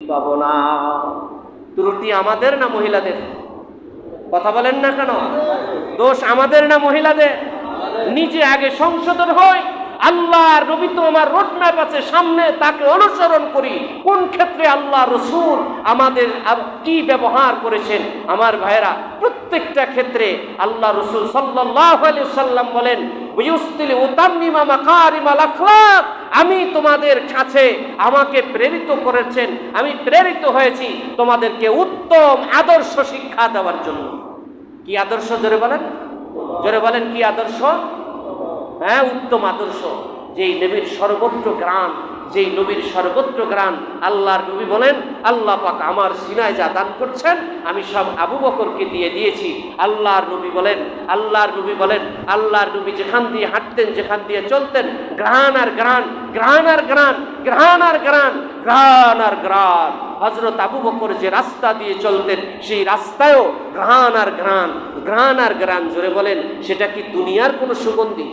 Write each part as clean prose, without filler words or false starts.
পাবো না। ত্রুটি আমাদের না মহিলাদের? কথা বলেন না কেন? দোষ আমাদের না মহিলাদের? নিজে আগে সংশোধন হয়। আল্লাহর নবী তো আমার রোডম্যাপ আছে সামনে, তাকে অনুসরণ করি। কোন ক্ষেত্রে আল্লাহ রসুল আমাদের কি ব্যবহার করেছেন আমার ভাইয়েরা, প্রত্যেকটা ক্ষেত্রে আল্লাহ রসুল সাল্লাল্লাহু আলাইহি সাল্লাম বলেন, বিউস্তিলি উতাম্মিমা মাকারিমাল আখলাক, আমি তোমাদের কাছে আমাকে প্রেরিত করেছেন, আমি প্রেরিত হয়েছি তোমাদেরকে উত্তম আদর্শ শিক্ষা দেওয়ার জন্য। কি আদর্শ? জোরে বলেন, জোরে বলেন, কি আদর্শ? হ্যাঁ, উত্তম আদর্শ। যেই নবীর সর্বত্র গ্রাণ, যেই নবীর সর্বত্র গ্রাণ। আল্লাহর নবী বলেন, আল্লাহ পাক আমার সিনায় যা দান করছেন আমি সব আবু বকরকে দিয়ে দিয়েছি। আল্লাহর নবী বলেন, আল্লাহর নবী বলেন, আল্লাহর নবী যেখান দিয়ে হাঁটতেন, যেখান দিয়ে চলতেন, গ্রাণ আর গ্রাণ, গ্রাণ আর গ্রাণ, গ্রাণ আর গ্রাণ, গ্রাণ আর গ্রাণ। হযরত আবু বকর যে রাস্তা দিয়ে চলতেন সেই রাস্তায়ও গ্রাণ আর গ্রাণ, গ্রাণ আর গ্রাণ। জোরে বলেন, সেটা কি দুনিয়ার কোনো সুগন্ধি?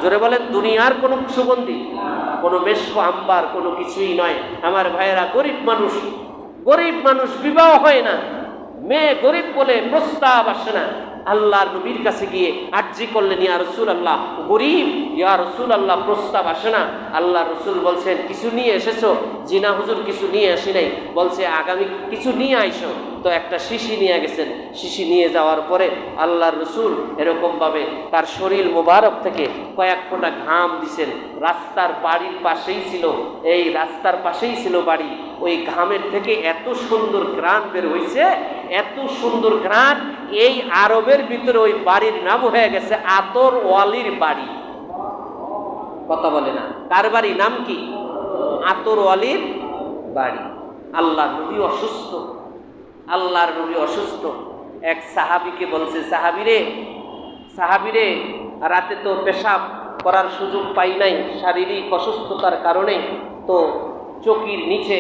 জোরে বলেন, দুনিয়ার কোনো সুগন্ধি? কোনো মেশক আম্বার কোনো কিছুই নয়। আমার ভাইয়েরা, গরিব মানুষ, গরিব মানুষ বিবাহ হয় না, মেয়ে গরিব বলে প্রস্তাব আসে না। আল্লাহর নবীর কাছে গিয়ে আরজি করলেন, ইয়া রাসূলুল্লাহ, গরিব, ইয়া রাসূলুল্লাহ, প্রস্তাব আসে না। আল্লাহ রসুল বলছেন, কিছু নিয়ে এসেছো? জি না হুজুর, কিছু নিয়ে আসি নাই। বলছে, আগামী কিছু নিয়ে আইসো। তো একটা শিশি নিয়ে গেছেন। শিশি নিয়ে যাওয়ার পরে আল্লাহর রসুল এরকমভাবে তার শরীর মোবারক থেকে কয়েক ফোঁটা ঘাম দিছেন। রাস্তার বাড়ির পাশেই ছিল, এই রাস্তার পাশেই ছিল বাড়ি। ওই ঘামের থেকে এত সুন্দর ঘ্রাণ বের হয়েছে, এত সুন্দর ঘ্রাণ। এই আরবের ভিতরে ওই বাড়ির নাম হয়ে গেছে আতর ওয়ালির বাড়ি। কথা বলে না? কার বাড়ি? নাম কি? আতর ওয়ালির বাড়ি। আল্লাহর নবী অসুস্থ, আল্লাহর নবী অসুস্থ। এক সাহাবীকে বলছে, সাহাবীরে, সাহাবীরে, রাতে তো পেশাব করার সুযোগ পাই নাই শারীরিক অসুস্থতার কারণে, তো চকির নিচে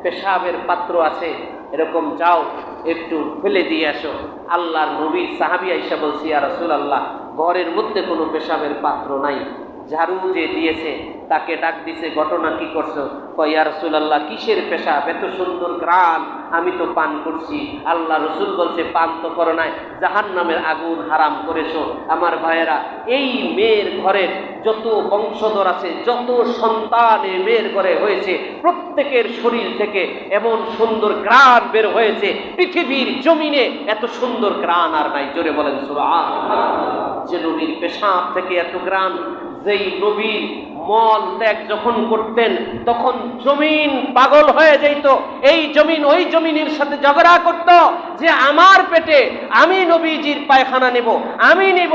পেশাবের পাত্র আছে, এরকম যাও একটু ফেলে দিয়ে আসো। আল্লাহর নবীর সাহাবী আয়েশা বলছি, ইয়া রাসূলুল্লাহ, ঘরের মধ্যে কোনো পেশাবের পাত্র নাই। ঝাড়ু যে দিয়েছে তাকে ডাক দিছে, ঘটনা কি করছো? কয়, ইয়া রাসূলুল্লাহ, কিসের পেশাব? এত সুন্দর ঘ্রাণ, আমি তো পান করছি। আল্লাহ রসুল বলছে, পান তো করো নাই, জাহান্নামের আগুন হারাম করেছো। আমার ভাইয়েরা, এই মেয়ের ঘরের যত বংশধর আছে, যত সন্তান এই মেয়ের ঘরে হয়েছে, প্রত্যেকের শরীর থেকে এমন সুন্দর ঘ্রাণ বের হয়েছে, পৃথিবীর জমিনে এত সুন্দর ঘ্রাণ আর নাই। জোরে বলেন সুবহানাল্লাহ। যে নবীর পেশাব থেকে এত ঘ্রাণ, যেই নবীর মল ত্যাগ যখন করতেন তখন জমিন পাগল হয়ে যেত। এই জমিন ওই জমিনের সাথে ঝগড়া করত যে আমার পেটে আমি নবীজির পায়খানা নেব, আমি নিব,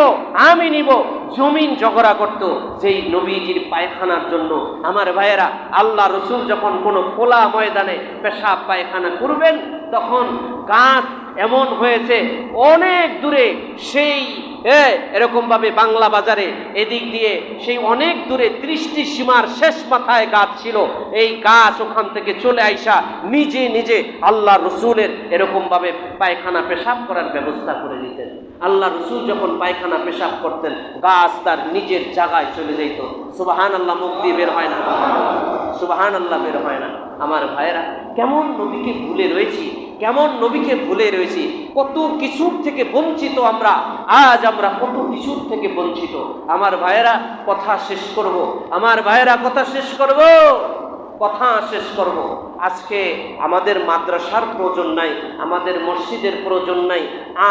আমি নিব। জমিন ঝগড়া করত যেই নবীজির পায়খানার জন্য। আমার ভাইয়েরা, আল্লাহ রসুল যখন কোনো খোলা ময়দানে পেশাব পায়খানা করবেন, তখন গাছ এমন হয়েছে অনেক দূরে, সেই এরকম ভাবে বাংলা বাজারে এদিক দিয়ে সেই অনেক দূরে 30টি সীমার শেষ মাথায় গাছ ছিল। এই গাছ ওখান থেকে চলে আইসা নিজে নিজে আল্লাহ রসুলের এরকম ভাবে পায়খানা পেশাব করার ব্যবস্থা করে দিতেন। আল্লাহ রসুল যখন পায়খানা পেশাব করতেন, গাছ তার নিজের জায়গায় চলে যেত। সুবহানাল্লাহ, মুখ দিয়ে বের হয় না, সুবহানাল্লাহ বের হয় না। আমার ভাইয়েরা, কেমন নবীকে ভুলে রয়েছি, কেমন নবীকে ভুলে রয়েছি। কত কিছুর থেকে বঞ্চিত আমরা, আজ আমরা কত কিছুর থেকে বঞ্চিত। আমার ভাইয়েরা, কথা শেষ করব, আমার ভাইয়েরা, কথা শেষ করব, কথা শেষ করব। আজকে আমাদের মাদ্রাসার প্রয়োজন নাই, আমাদের মসজিদের প্রয়োজন নাই।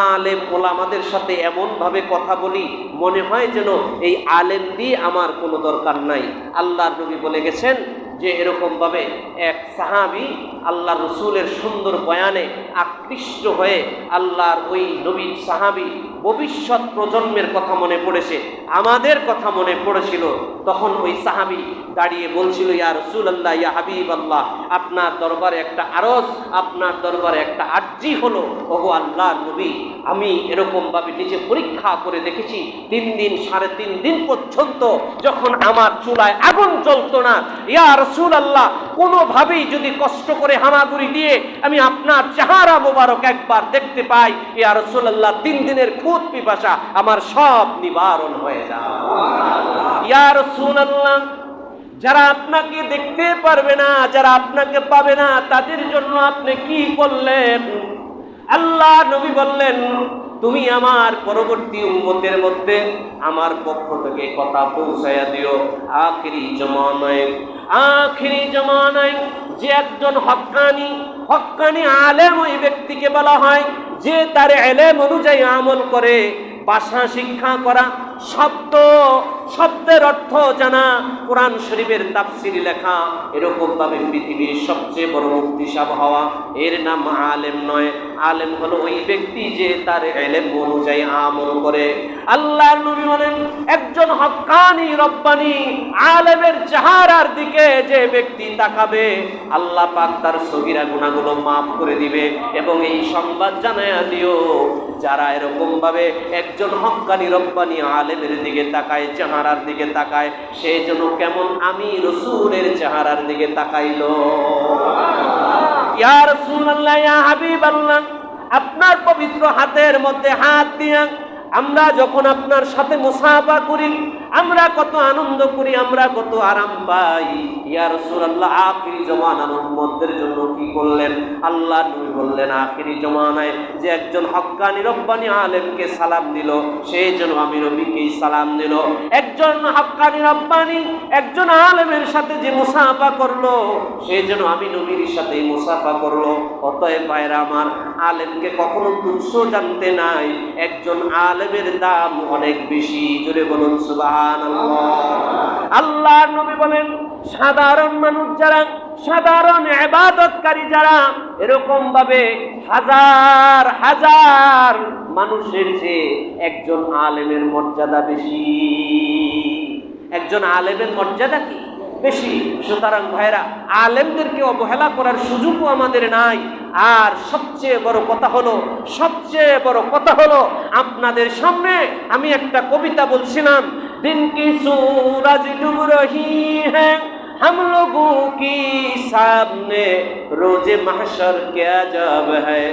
আলেম ওলামাদের সাথে এমনভাবে কথা বলি মনে হয় যেন এই আলেম দিয়ে আমার কোনো দরকার নাই। আল্লাহর নবী বলে গেছেন যে এরকমভাবে এক সাহাবী আল্লাহ রসুলের সুন্দর বয়ানে আকৃষ্ট হয়ে, আল্লাহর ওই নবীর সাহাবী ভবিষ্যৎ প্রজন্মের কথা মনে পড়েছে, আমাদের কথা মনে পড়েছিল। তখন ওই সাহাবী দাঁড়িয়ে বলছিল, ইয়া রাসূলুল্লাহ, ইয়া হাবিবাল্লাহ, আপনার দরবারে একটা আরজ, আপনার দরবারে একটা আরজি হলো। ওগো আল্লাহর নবী, আমি এরকমভাবে নিজে পরীক্ষা করে দেখেছি, 3 দিন 3.5 দিন পর্যন্ত যখন আমার চুলায় আগুন জ্বলতো না, ইয়া রাসূলুল্লাহ, কোনোভাবেই যদি কষ্ট করে হামাগুড়ি দিয়ে আমি আপনার চেহারা মোবারক একবার দেখতে পাই, ইয়া রাসূলুল্লাহ, 3 দিনের খুদ পিপাসা আমার সব নিবারণ হয়ে যায়। ইয়া রাসূলুল্লাহ, যারা আপনাকে দেখতে পারবে না, যারা আপনাকে পাবে না, তাদের জন্য আপনি কি করলেন? আল্লাহ নবী বললেন, তুমি আমার পরবর্তী উম্মতের মধ্যে আমার পক্ষ থেকে কথা পৌঁছায়া দিও। আখিরি জমানায় যে একজন হক্কানি আলেম, ওই ব্যক্তিকে বলা হয় যে তার ইলম অনুযায়ী আমল করে, ভাষা শিক্ষা করা, শব্দের অর্থ জানা, কোরআন শরীফের তাফসীর লেখা, এরকম ভাবে পৃথিবীর সবচেয়ে বড় মুফতি সাহেব হওয়া, এর নাম আলেম নয়। আলেম হলো ওই ব্যক্তি যে তার ইলম অনুযায়ী আমল করে। আল্লাহর নবী বলেন, একজন হক্কানি রব্বানি আলেমের চেহারার দিকে যে ব্যক্তি তাকাবে, আল্লাহ পাক তার সগীরা গুনাহগুলো মাফ করে দিবে। এবং এই সংবাদ জানায়া দিও, যারা এরকম ভাবে একজন হক্কানি রব্বানি আলেমের দিকে তাকায়, চেহারার দিকে তাকায়, সে যেন কেমন আমি রাসূলের চেহারার দিকে তাকাইলো। ইয়া রাসূলুল্লাহ, ইয়া হাবিবাল্লাহ, আপনার পবিত্র হাতের মধ্যে হাত দিয়া আমরা যখন আপনার সাথে মুসাফা করি, আমরা কত আনন্দ করি, আমরা কত আরাম পাই। ইয়া রাসূলুল্লাহ, আখিরি জামানার উম্মতদের জন্য কি করলেন? আল্লাহ নবী বললেন, আখিরি জামানায় যে একজন হক্কানি রব্বানি আলেমকে সালাম দিল, সেই জন্য আমি নবীকেই সালাম দিল। একজন হক্কানি রব্বানি একজন আলেমের সাথে যে মুসাফা করলো, সেই জন্য আমি নবীর সাথে মুসাফা করলো। অতএব ভাইরা আমার, আলেমকে কখনো তুচ্ছ জানতে নাই। একজন আলেমের দাম অনেক বেশি। জোরে বলুন সুবহানাল্লাহ। আল্লাহর নবী বলেন, সাধারণ মানুষ যারা, সাধারণ ইবাদতকারী যারা, এরকম ভাবে হাজার হাজার মানুষের চেয়ে একজন আলেমের মর্যাদা বেশি। একজন আলেমের মর্যাদা কি? বেশি। সুতরাং ভাইরা, আলেমদেরকে অবহেলা করার সুযোগও আমাদের নাই। আর সবচেয়ে বড় কথা হলো আপনাদের সামনে আমি একটা কবিতা বলছিলাম, দিন কি सूरज डूब रही है हम लोगों की सामने, रोजे महशर क्या जब है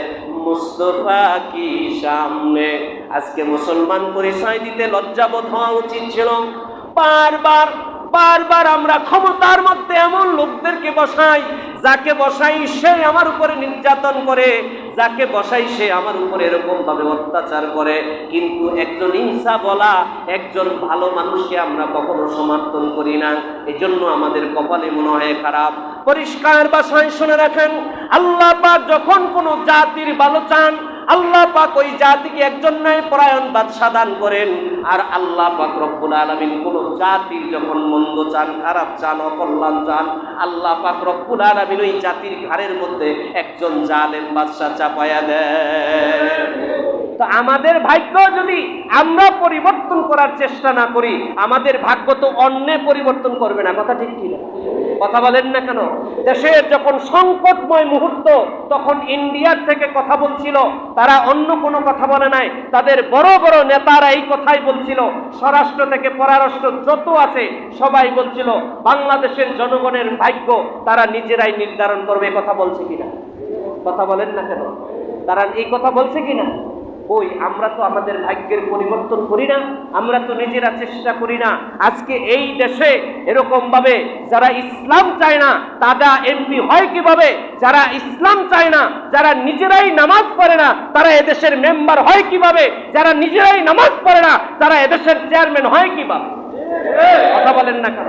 মুস্তাফা কি সামনে। আজকে মুসলমান পরিচয় দিতে লজ্জাবোধ হওয়া উচিত ছিল। বারবার আমরা ক্ষমতার মধ্যে এমন লোকদেরকে বসাই, যাকে বসাই সে আমার উপরে নির্যাতন করে, যাকে বসাই সে আমার উপরে এরকম ভাবে অত্যাচার করে। কিন্তু একজন ইনসাফ বলা, একজন ভালো মানুষকে আমরা কখনো সমর্থন করি না। এজন্য আমাদের কপালে মনে হয় খারাপ। পরিষ্কার ভাষায় শুনে রাখেন, আল্লাহ পাক যখন কোনো জাতির ভালো চান, আল্লাহ পাক ওই জাতিকে একজন ন্যায় পরায়ণ বাদশা দান করেন। আর আল্লাহ পাক রব্বুল আলামিন কোন জাতির যখন মন্দ চান, খারাপ চান, অকল্যাণ চান, আল্লাহ পাক রব্বুল আলামিন ওই জাতির ঘাড়ের মধ্যে একজন জালেম বাদশা চাপায়া দেন। তো আমাদের ভাগ্য যদি আমরা পরিবর্তন করার চেষ্টা না করি, আমাদের ভাগ্য তো অন্য পরিবর্তন করবে না। কথা ঠিক কি না? কথা বলেন না কেন? দেশের যখন সংকটময় মুহূর্ত, তখন ইন্ডিয়ার থেকে কথা বলছিল, তারা অন্য কোনো কথা বলে নাই। তাদের বড় বড় নেতারা এই কথাই বলছিল, স্বরাষ্ট্র থেকে পররাষ্ট্র যত আছে সবাই বলছিল বাংলাদেশের জনগণের ভাগ্য তারা নিজেরাই নির্ধারণ করবে। কথা বলছে কিনা? কথা বলেন না কেন? তারা এই কথা বলছে কিনা? ওই আমরা তো আমাদের ভাগ্যের পরিবর্তন করি না, আমরা তো নিজেরা চেষ্টা করি না। আজকে এই দেশে এরকম ভাবে যারা ইসলাম চায় না তারা এমপি হয় কিভাবে? যারা ইসলাম চায় না, যারা নিজেরাই নামাজ পড়ে না, তারা এদেশের মেম্বার হয় কিভাবে? যারা নিজেরাই নামাজ পড়ে না, তারা এদেশের চেয়ারম্যান হয় কিভাবে? কথা বলেন না কেন?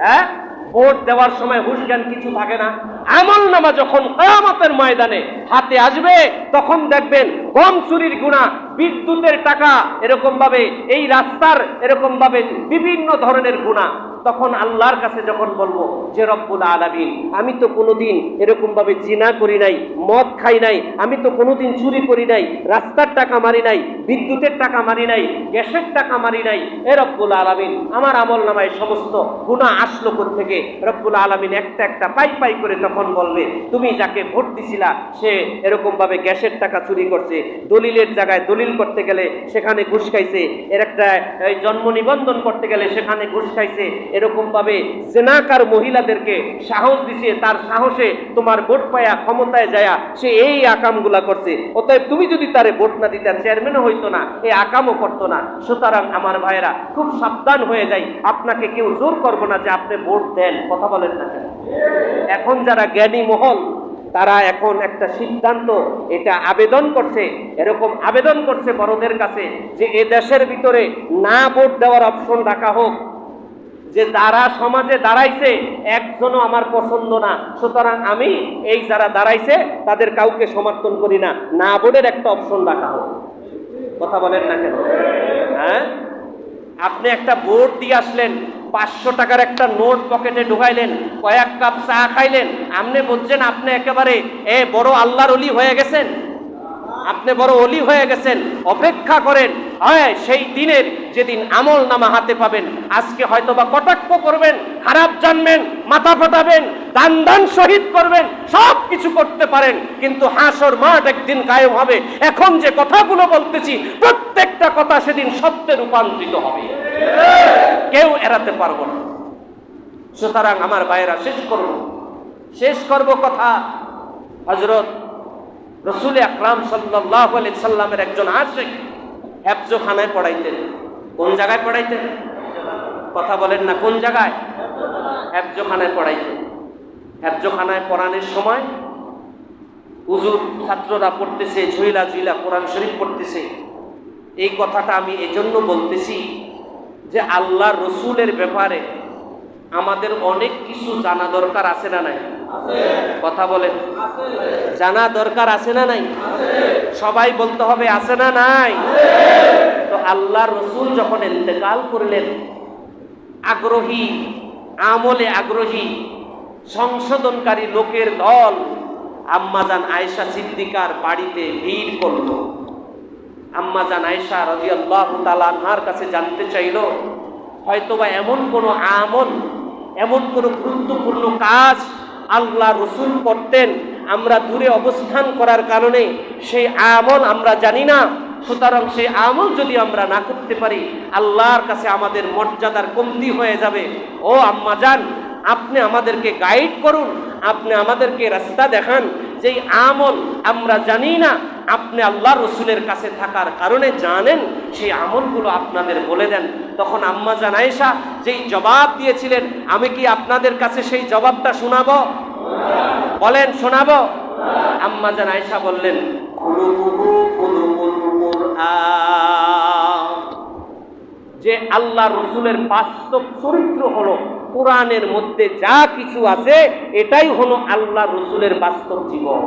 হ্যাঁ, ভোট দেওয়ার সময় হুঁশ জ্ঞান কিছু থাকে না। আমলনামা যখন কিয়ামতের ময়দানে হাতে আসবে, তখন দেখবেন গম চুরির গুনাহ, বিদ্যুতের টাকা, এরকম ভাবে এই রাস্তার এরকম ভাবে বিভিন্ন ধরনের গুনাহ, তখন আল্লাহর কাছে যখন বলবো যে রব্বুল আলামিন, আমি তো কোনোদিন এরকম ভাবে জিনা করি নাই, মদ খাই নাই, আমি তো কোনোদিন চুরি করি নাই, রাস্তার টাকা মারি নাই, বিদ্যুতের টাকা মারি নাই, গ্যাসের টাকা মারি নাই। এ রব্বুল আলামিন, আমার আমলনামায় সমস্ত গুনাহ আসলো কোত্থেকে? রব্বুল আলামিন একটা একটা পাই করে তখন বলবে, তুমি যাকে ভোট দিছিলা সে এরকম ভাবে গ্যাসের টাকা চুরি করছে, দলিলের জায়গায় দলিল করতে গেলে সেখানে ঘুষ খাইছে, এর একটা জন্ম নিবন্ধন করতে গেলে সেখানে ঘুষ খাইছে, এরকম ভাবে জেনাকার মহিলাদেরকে সাহস দিছে, তার সাহসে তোমার ভোট পায়া ক্ষমতায় যায়া সে এই আকামগুলা করছে। অতএব তুমি যদি তারে ভোট না দিতে, চেয়ারম্যানও হইতো না, এই আকামও করতো না। সুতরাং আমার ভাইয়েরা খুব সাবধান হয়ে যাই, আপনাকে কেউ জোর করবো না যে আপনি ভোট দেন। কথা বলেন না কেন? এখন যারা জ্ঞানী মহল, তারা এখন একটা সিদ্ধান্ত এটা আবেদন করছে, এরকম আবেদন করছে বড়দের কাছে যে এ দেশের ভিতরে না ভোট দেওয়ার অপশন রাখা হোক, যে যারা সমাজে দাঁড়াইছে একজনও আমার পছন্দ না, সুতরাং আমি এই যারা দাঁড়াইছে তাদের কাউকে সমর্থন করি না, না ভোটের একটা অপশন রাখা হোক। কথা বলেন না কেন? হ্যাঁ, আপনি একটা ভোট দিয়ে আসলেন, 500 টাকার একটা নোট পকেটে ঢুকাইলেন, কয়েক কাপ চা খাইলেন, আপনি বলছেন আপনি একেবারে বড় আল্লাহর ওলি হয়ে গেছেন, আপনি বড় ওলি হয়ে গেছেন। অপেক্ষা করেন, সেই দিনের যেদিন আমল নামা হাতে পাবেন, আজকে হয়তোবা কটাক্ষ করবেন, খারাপ জানবেন, মাথা ফাটাবেন, দান দান শহীদ করবেন, সব কিছু করতে পারেন, কিন্তু হাসর মাঠ একদিন কায়েম হবে। এখন যে কথাগুলো বলতেছি প্রত্যেকটা কথা সেদিন সত্যে রূপান্তরিত হবে, কেউ এড়াতে পারবো না। সুতরাং আমার ভাইয়েরা শেষ করব কথা। হযরত রাসূল আকরাম সাল্লাল্লাহু আলাইহি সাল্লামের একজন আশিক হেফজখানায় পড়াইতেন। কোন জায়গায় পড়াইতেন? কথা বলেন না, কোন জায়গায়? হেফজখানায় পড়াইতেন। হেফজখানায় পড়ানোর সময় হুজুর ছাত্ররা পড়তেছে, ঝুইলা ঝুইলা কোরআন শরীফ পড়তেছে। এই কথাটা আমি এজন্য বলতেছি যে আল্লাহর রসুলের ব্যাপারে আমাদের অনেক কিছু জানা দরকার আছে না নাই? কথা বলেন, জানা দরকার আছে না নাই? সবাই বলতে হবে আছে না নাই? তো আল্লাহর রসুল যখন ইন্তেকাল করলেন, আগ্রহী, আমলে আগ্রহী, সংশোধনকারী লোকের দল আম্মাজান আয়েশা সিদ্দিকার বাড়িতে ভিড় করল। আম্মাজান আয়েশা রাদিয়াল্লাহু তাআলা আনহার কাছে জানতে চাইল, হয়তোবা এমন কোনো আমল, এমন কোনো গুরুত্বপূর্ণ কাজ আল্লাহ রসুল করতেন, আমরা দূরে অবস্থান করার কারণে সেই আমল আমরা জানি না। সুতরাং সেই আমল যদি আমরা না করতে পারি, আল্লাহর কাছে আমাদের মর্যাদার কমতি হয়ে যাবে। ও আম্মাজান, আপনি আমাদেরকে গাইড করুন, আপনি আমাদেরকে রাস্তা দেখান, যেই আমল আমরা জানি না, আপনি আল্লাহ রসুলের কাছে থাকার কারণে জানেন, সেই আমলগুলো আপনাদের বলে দেন। তখন আম্মাজান আয়েশা যেই জবাব দিয়েছিলেন, আমি কি আপনাদের কাছে সেই জবাবটা শোনাবো? বলেন, শোনাবো? আম্মাজান আয়েশা বললেন, যে আল্লাহ রসুলের বাস্তব চরিত্র হলো কোরআনের মধ্যে যা কিছু আছে, এটাই হলো আল্লাহ রসুলের বাস্তব জীবন।